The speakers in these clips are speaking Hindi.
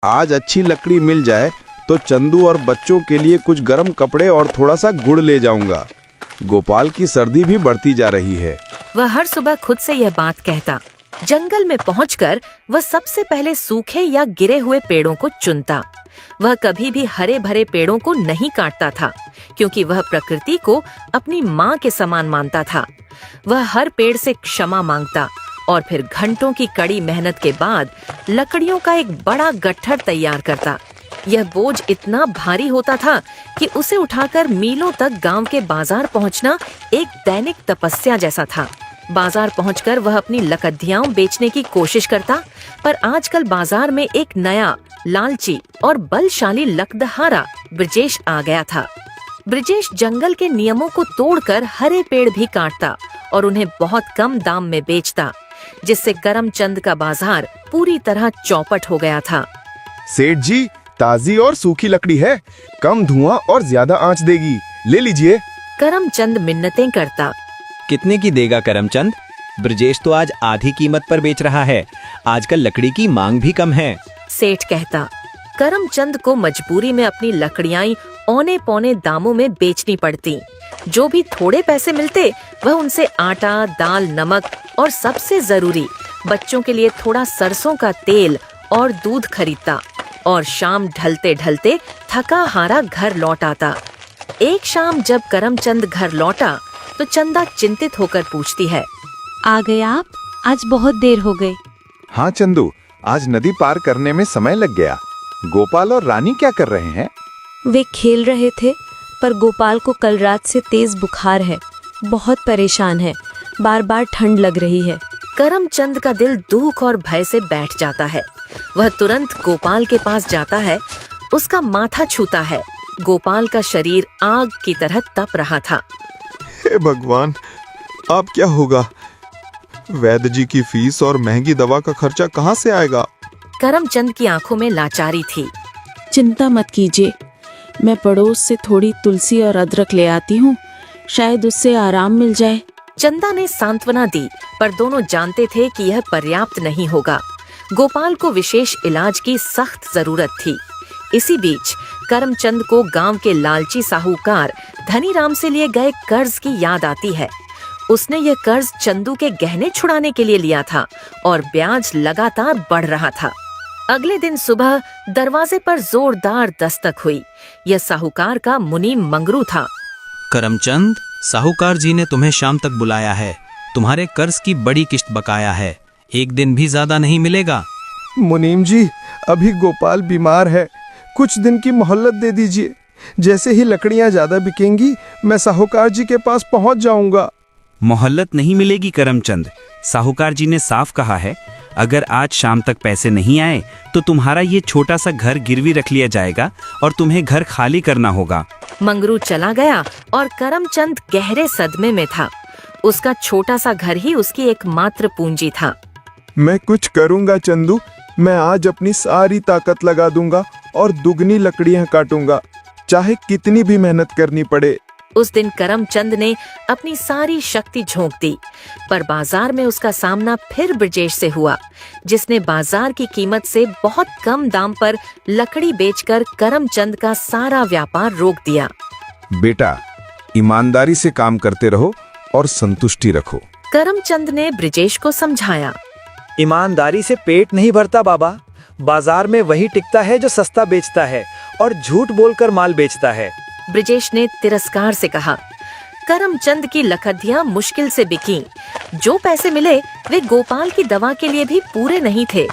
आज अच्छी लकड़ी मिल जाए तो चंदू और बच्चों के लिए कुछ गर्म कपड़े और थोड़ा सा गुड़ ले जाऊंगा। गोपाल की सर्दी भी बढ़ती जा रही है। वह हर सुबह खुद से यह बात कहता। जंगल में पहुंचकर वह सबसे पहले सूखे या गिरे हुए पेड़ों को चुनता। वह कभी भी हरे भरे पेड़ों को नहीं काटता था, क्योंकि वह प्रकृति को अपनी माँ के समान मानता था। वह हर पेड़ से क्षमा मांगता और फिर घंटों की कड़ी मेहनत के बाद लकड़ियों का एक बड़ा गट्ठर तैयार करता। यह बोझ इतना भारी होता था कि उसे उठाकर मीलों तक गांव के बाजार पहुंचना एक दैनिक तपस्या जैसा था। बाजार पहुंचकर वह अपनी लकड़ियां बेचने की कोशिश करता, पर आजकल बाजार में एक नया, लालची और बलशाली लकड़हारा ब्रजेश आ गया था। ब्रजेश जंगल के नियमों को तोड़कर हरे पेड़ भी काटता और उन्हें बहुत कम दाम में बेचता, जिससे करमचंद का बाजार पूरी तरह चौपट हो गया था। सेठ जी, ताजी और सूखी लकड़ी है, कम धुआं और ज्यादा आंच देगी, ले लीजिए। करमचंद मिन्नतें करता। कितने की देगा करमचंद? ब्रजेश तो आज आधी कीमत पर बेच रहा है। आजकल लकड़ी की मांग भी कम है। सेठ कहता। करमचंद को मजबूरी में अपनी लकड़ियां औने पौने दामों में बेचनी पड़ती। जो भी थोड़े पैसे मिलते वह उनसे आटा, दाल, नमक और सबसे जरूरी बच्चों के लिए थोड़ा सरसों का तेल और दूध खरीदता और शाम ढलते ढलते थका हारा घर लौट आता। एक शाम जब करमचंद घर लौटा तो चंदा चिंतित होकर पूछती है, आ गए आप? आज बहुत देर हो गई। हाँ चंदू, आज नदी पार करने में समय लग गया। गोपाल और रानी क्या कर रहे हैं? वे खेल रहे थे, पर गोपाल को कल रात से तेज बुखार है, बहुत परेशान है, बार बार ठंड लग रही है। करमचंद का दिल दुख और भय से बैठ जाता है। वह तुरंत गोपाल के पास जाता है, उसका माथा छूता है। गोपाल का शरीर आग की तरह तप रहा था। हे भगवान, अब क्या होगा? वैद्य जी की फीस और महंगी दवा का खर्चा कहाँ से आएगा? करमचंद की आंखों में लाचारी थी। चिंता मत कीजिए, मैं पड़ोस से थोड़ी तुलसी और अदरक ले आती हूँ, शायद उससे आराम मिल जाए। चंदा ने सांत्वना दी, पर दोनों जानते थे कि यह पर्याप्त नहीं होगा। गोपाल को विशेष इलाज की सख्त जरूरत थी। इसी बीच करमचंद को गांव के लालची साहूकार धनीराम से लिए गए कर्ज की याद आती है। उसने यह कर्ज चंदू के गहने छुड़ाने के लिए लिया था और ब्याज लगातार बढ़ रहा था। अगले दिन सुबह दरवाजे पर जोरदार दस्तक हुई। यह साहूकार का मुनीम मंगरू था। करमचंद, साहूकार जी ने तुम्हें शाम तक बुलाया है। तुम्हारे कर्ज की बड़ी किश्त बकाया है, एक दिन भी ज्यादा नहीं मिलेगा। मुनीम जी, अभी गोपाल बीमार है, कुछ दिन की मोहल्लत दे दीजिए। जैसे ही लकड़ियां ज्यादा बिकेंगी मैं साहूकार जी के पास पहुंच जाऊंगा। मोहल्लत नहीं मिलेगी करमचंद, साहूकार जी ने साफ कहा है, अगर आज शाम तक पैसे नहीं आए तो तुम्हारा ये छोटा सा घर गिरवी रख लिया जाएगा और तुम्हें घर खाली करना होगा। मंगरू चला गया और करमचंद गहरे सदमे में था। उसका छोटा सा घर ही उसकी एकमात्र पूंजी था। मैं कुछ करूंगा चंदू, मैं आज अपनी सारी ताकत लगा दूंगा और दुगनी लकड़ियां काटूंगा, चाहे कितनी भी मेहनत करनी पड़े। उस दिन करमचंद ने अपनी सारी शक्ति झोंक दी, पर बाजार में उसका सामना फिर ब्रजेश से हुआ, जिसने बाजार की कीमत से बहुत कम दाम पर लकड़ी बेचकर करमचंद का सारा व्यापार रोक दिया। बेटा, ईमानदारी से काम करते रहो और संतुष्टि रखो। करमचंद ने ब्रजेश को समझाया। ईमानदारी से पेट नहीं भरता बाबा। बाजार में वही टिकता है जो सस्ता बेचता है और झूठ बोलकर माल बेचता है। ब्रजेश ने तिरस्कार से कहा। करमचंद की लकड़ियां मुश्किल से बिकीं। जो पैसे मिले वे गोपाल की दवा के लिए भी पूरे नहीं थे।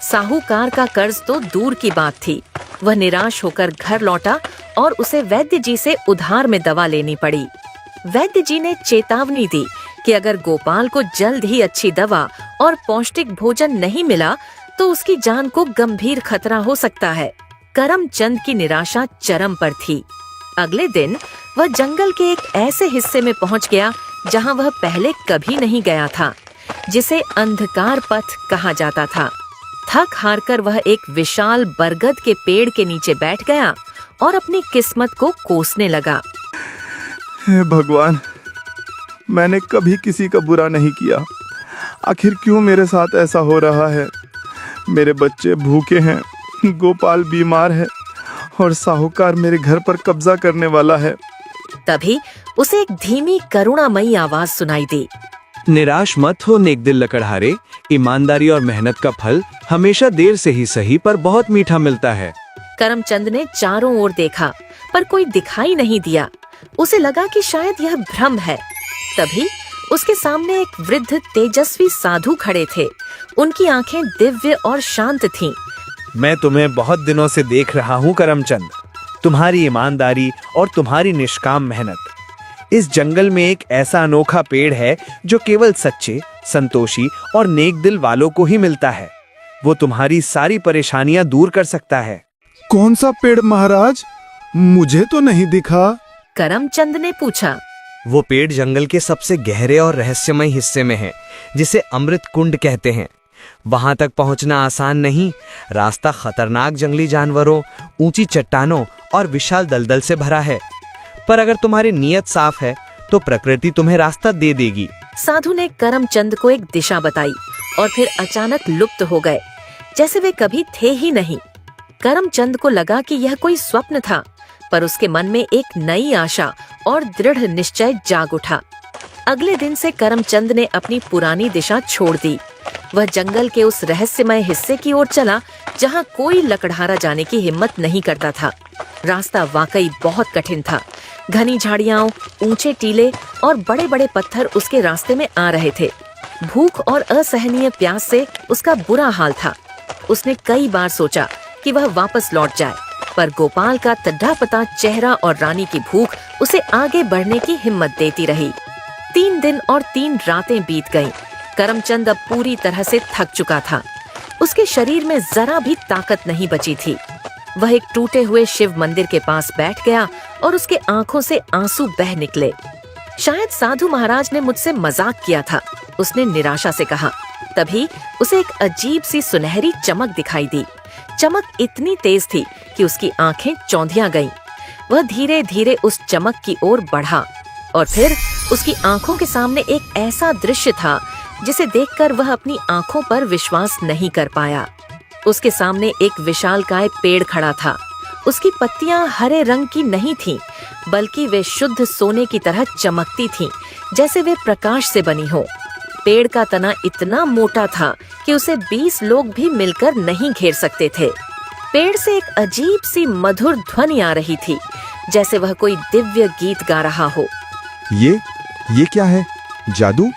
साहूकार का कर्ज तो दूर की बात थी। वह निराश होकर घर लौटा और उसे वैद्य जी से उधार में दवा लेनी पड़ी। वैद्य जी ने चेतावनी दी कि अगर गोपाल को जल्द ही अच्छी दवा और पौष्टिक भोजन नहीं मिला तो उसकी जान को गंभीर खतरा हो सकता है। करमचंद की निराशा चरम पर थी। अगले दिन वह जंगल के एक ऐसे हिस्से में पहुंच गया जहां वह पहले कभी नहीं गया था, जिसे अंधकार पथ कहा जाता था। थक हारकर वह एक विशाल बरगद के पेड़ के नीचे बैठ गया और अपनी किस्मत को कोसने लगा। हे भगवान, मैंने कभी किसी का बुरा नहीं किया, आखिर क्यों मेरे साथ ऐसा हो रहा है? मेरे बच्चे भूखे हैं, गोपाल बीमार है और साहूकार मेरे घर पर कब्जा करने वाला है। तभी उसे एक धीमी करुणामयी आवाज सुनाई दी। निराश मत हो नेकदिल लकड़हारे, ईमानदारी और मेहनत का फल हमेशा देर से ही सही पर बहुत मीठा मिलता है। करमचंद ने चारों ओर देखा पर कोई दिखाई नहीं दिया। उसे लगा कि शायद यह भ्रम है। तभी उसके सामने एक वृद्ध तेजस्वी साधु खड़े थे। उनकी आंखें दिव्य और शांत थीं। मैं तुम्हें बहुत दिनों से देख रहा हूँ करमचंद, तुम्हारी ईमानदारी और तुम्हारी निष्काम मेहनत। इस जंगल में एक ऐसा अनोखा पेड़ है जो केवल सच्चे, संतोषी और नेक दिल वालों को ही मिलता है। वो तुम्हारी सारी परेशानियां दूर कर सकता है। कौन सा पेड़ महाराज? मुझे तो नहीं दिखा। करमचंद ने पूछा। वो पेड़ जंगल के सबसे गहरे और रहस्यमय हिस्से में है, जिसे अमृत कुंड कहते हैं। वहां तक पहुंचना आसान नहीं। रास्ता खतरनाक जंगली जानवरों, ऊंची चट्टानों और विशाल दलदल से भरा है। पर अगर तुम्हारी नीयत साफ है तो प्रकृति तुम्हें रास्ता दे देगी। साधु ने करमचंद को एक दिशा बताई और फिर अचानक लुप्त हो गए, जैसे वे कभी थे ही नहीं। करमचंद को लगा कि यह कोई स्वप्न था, पर उसके मन में एक नई आशा और दृढ़ निश्चय जाग उठा। अगले दिन से करमचंद ने अपनी पुरानी दिशा छोड़ दी। वह जंगल के उस रहस्यमय हिस्से की ओर चला जहां कोई लकड़हारा जाने की हिम्मत नहीं करता था। रास्ता वाकई बहुत कठिन था। घनी झाड़ियां, ऊंचे टीले और बड़े बड़े पत्थर उसके रास्ते में आ रहे थे। भूख और असहनीय प्यास से उसका बुरा हाल था। उसने कई बार सोचा कि वह वापस लौट जाए, पर गोपाल का तड्ढापता चेहरा और रानी की भूख उसे आगे बढ़ने की हिम्मत देती रही। 3 दिन और 3 रातें बीत गईं। करमचंद अब पूरी तरह से थक चुका था। उसके शरीर में जरा भी ताकत नहीं बची थी। वह एक टूटे हुए शिव मंदिर के पास बैठ गया और उसके आंखों से आंसू बह निकले। शायद साधु महाराज ने मुझसे मजाक किया था, उसने निराशा से कहा। तभी उसे एक अजीब सी सुनहरी चमक दिखाई दी। चमक इतनी तेज थी कि उसकी आंखें चौंधिया गईं। वह धीरे धीरे उस चमक की ओर बढ़ा और फिर उसकी आंखों के सामने एक ऐसा दृश्य था जिसे देखकर वह अपनी आंखों पर विश्वास नहीं कर पाया। उसके सामने एक विशालकाय पेड़ खड़ा था। उसकी पत्तियां हरे रंग की नहीं थीं, बल्कि वे शुद्ध सोने की तरह चमकती थीं, जैसे वे प्रकाश से बनी हो। पेड़ का तना इतना मोटा था कि उसे 20 लोग भी मिलकर नहीं घेर सकते थे। पेड़ से एक अजीब सी मधुर ध्वनि आ रही थी, जैसे वह कोई दिव्य गीत गा रहा हो। ये क्या है? जादू?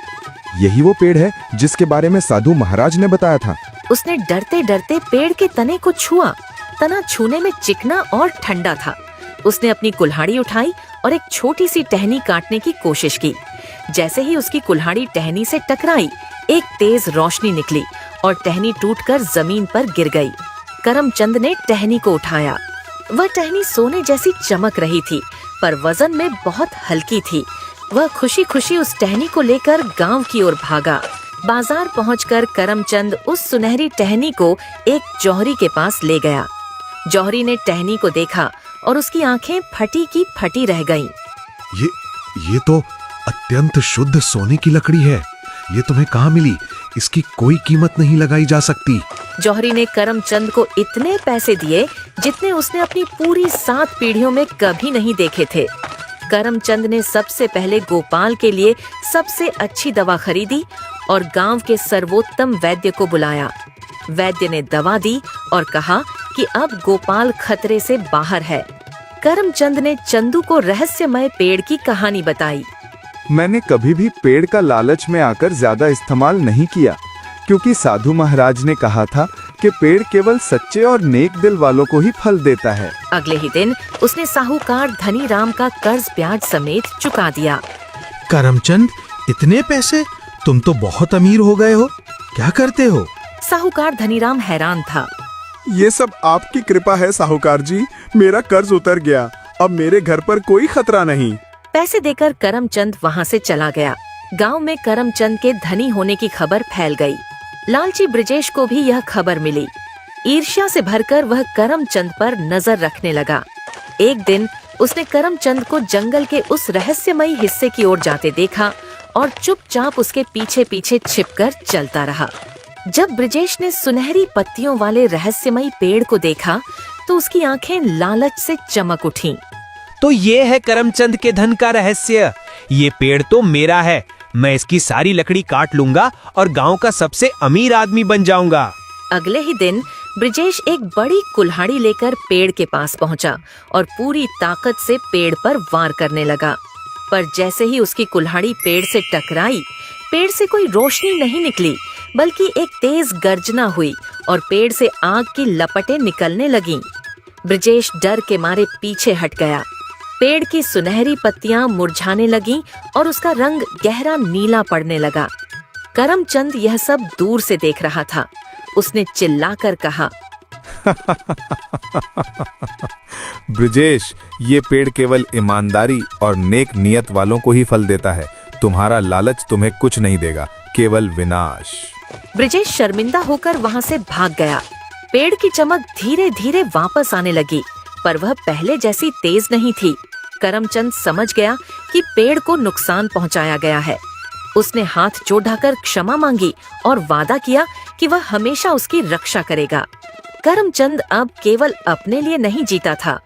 यही वो पेड़ है जिसके बारे में साधु महाराज ने बताया था। उसने डरते डरते पेड़ के तने को छुआ। तना छूने में चिकना और ठंडा था। उसने अपनी कुल्हाड़ी उठाई और एक छोटी सी टहनी काटने की कोशिश की। जैसे ही उसकी कुल्हाड़ी टहनी से टकराई, एक तेज रोशनी निकली और टहनी टूटकर जमीन पर गिर गई। करमचंद ने टहनी को उठाया। वह टहनी सोने जैसी चमक रही थी, पर वजन में बहुत हल्की थी। वह खुशी खुशी उस टहनी को लेकर गांव की ओर भागा। बाजार पहुंचकर करमचंद उस सुनहरी टहनी को एक जौहरी के पास ले गया। जौहरी ने टहनी को देखा और उसकी आंखें फटी की फटी रह गईं। ये तो अत्यंत शुद्ध सोने की लकड़ी है। ये तुम्हें कहाँ मिली? इसकी कोई कीमत नहीं लगाई जा सकती। जौहरी ने करमचंद को इतने पैसे दिए जितने उसने अपनी पूरी 7 पीढ़ियों में कभी नहीं देखे थे। करमचंद ने सबसे पहले गोपाल के लिए सबसे अच्छी दवा खरीदी और गांव के सर्वोत्तम वैद्य को बुलाया। वैद्य ने दवा दी और कहा कि अब गोपाल खतरे से बाहर है। करमचंद ने चंदू को रहस्यमय पेड़ की कहानी बताई। मैंने कभी भी पेड़ का लालच में आकर ज्यादा इस्तेमाल नहीं किया, क्योंकि साधु महाराज ने कहा था कि पेड़ केवल सच्चे और नेक दिल वालों को ही फल देता है। अगले ही दिन उसने साहूकार धनीराम का कर्ज ब्याज समेत चुका दिया। करमचंद, इतने पैसे? तुम तो बहुत अमीर हो गए हो। क्या करते हो? साहूकार धनीराम हैरान था। ये सब आपकी कृपा है साहूकार जी। मेरा कर्ज उतर गया। अब मेरे घर पर कोई खतरा नहीं। पैसे देकर करमचंद वहाँ से चला गया। गांव में करमचंद के धनी होने की खबर फैल गई। लालची ब्रिजेश को भी यह खबर मिली। ईर्ष्या से भरकर वह करमचंद पर नजर रखने लगा। एक दिन उसने करमचंद को जंगल के उस रहस्यमयी हिस्से की ओर जाते देखा और चुपचाप उसके पीछे पीछे छिपकर चलता रहा। जब ब्रिजेश ने सुनहरी पत्तियों वाले रहस्यमयी पेड़ को देखा तो उसकी आंखें लालच से चमक उठीं। तो ये है करमचंद के धन का रहस्य। ये पेड़ तो मेरा है। मैं इसकी सारी लकड़ी काट लूंगा और गांव का सबसे अमीर आदमी बन जाऊंगा। अगले ही दिन ब्रिजेश एक बड़ी कुल्हाड़ी लेकर पेड़ के पास पहुंचा और पूरी ताकत से पेड़ पर वार करने लगा। पर जैसे ही उसकी कुल्हाड़ी पेड़ से टकराई, पेड़ से कोई रोशनी नहीं निकली, बल्कि एक तेज गर्जना हुई और पेड़ से आग की लपटें निकलने लगीं। ब्रिजेश डर के मारे पीछे हट गया। पेड़ की सुनहरी पत्तियां मुरझाने लगीं और उसका रंग गहरा नीला पड़ने लगा। करमचंद यह सब दूर से देख रहा था। उसने चिल्लाकर कहा, ब्रिजेश, ये पेड़ केवल ईमानदारी और नेक नियत वालों को ही फल देता है। तुम्हारा लालच तुम्हें कुछ नहीं देगा, केवल विनाश। ब्रिजेश शर्मिंदा होकर वहां से भाग गया। पेड़ की चमक धीरे धीरे वापस आने लगी, पर वह पहले जैसी तेज नहीं थी। करमचंद समझ गया कि पेड़ को नुकसान पहुंचाया गया है। उसने हाथ जोड़ ढाकर क्षमा मांगी और वादा किया कि वह हमेशा उसकी रक्षा करेगा। करमचंद अब केवल अपने लिए नहीं जीता था,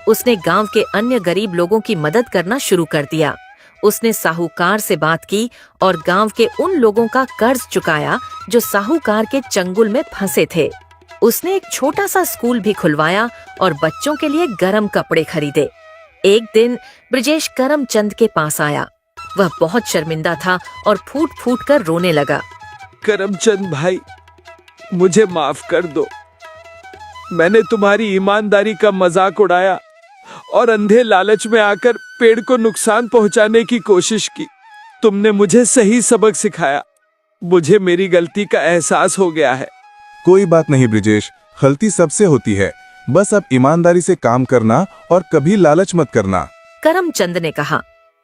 उसने गांव के अन्य गरीब लोगों की मदद करना शुरू कर दिया। उसने साहूकार से बात की और गांव के उन लोगों का कर्ज चुकाया जो साहूकार के चंगुल में फंसे थे। उसने एक छोटा सा स्कूल भी खुलवाया और बच्चों के लिए गर्म कपड़े खरीदे। एक दिन ब्रिजेश करमचंद के पास आया। वह बहुत शर्मिंदा था और फूट फूट कर रोने लगा। करमचंद भाई, मुझे माफ कर दो। मैंने तुम्हारी ईमानदारी का मजाक उड़ाया और अंधे लालच में आकर पेड़ को नुकसान पहुंचाने की कोशिश की। तुमने मुझे सही सबक सिखाया। मुझे मेरी गलती का एहसास हो गया है। कोई बात नहीं ब्रिजेश, गलती सबसे होती है। बस अब ईमानदारी से काम करना और कभी लालच मत करना। करमचंद ने कहा।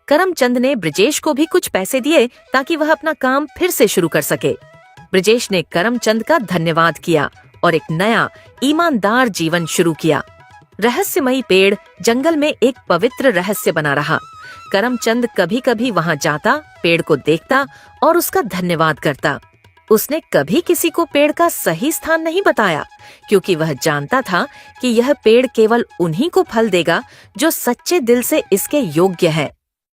करमचंद ने ब्रिजेश को भी कुछ पैसे दिए ताकि वह अपना काम फिर से शुरू कर सके। ब्रिजेश ने करमचंद का धन्यवाद किया और एक नया ईमानदार जीवन शुरू किया। रहस्यमयी पेड़ जंगल में एक पवित्र रहस्य बना रहा। करमचंद कभी कभी वहां जाता, पेड़ को देखता और उसका धन्यवाद करता। उसने कभी किसी को पेड़ का सही स्थान नहीं बताया, क्योंकि वह जानता था कि यह पेड़ केवल उन्हीं को फल देगा जो सच्चे दिल से इसके योग्य है।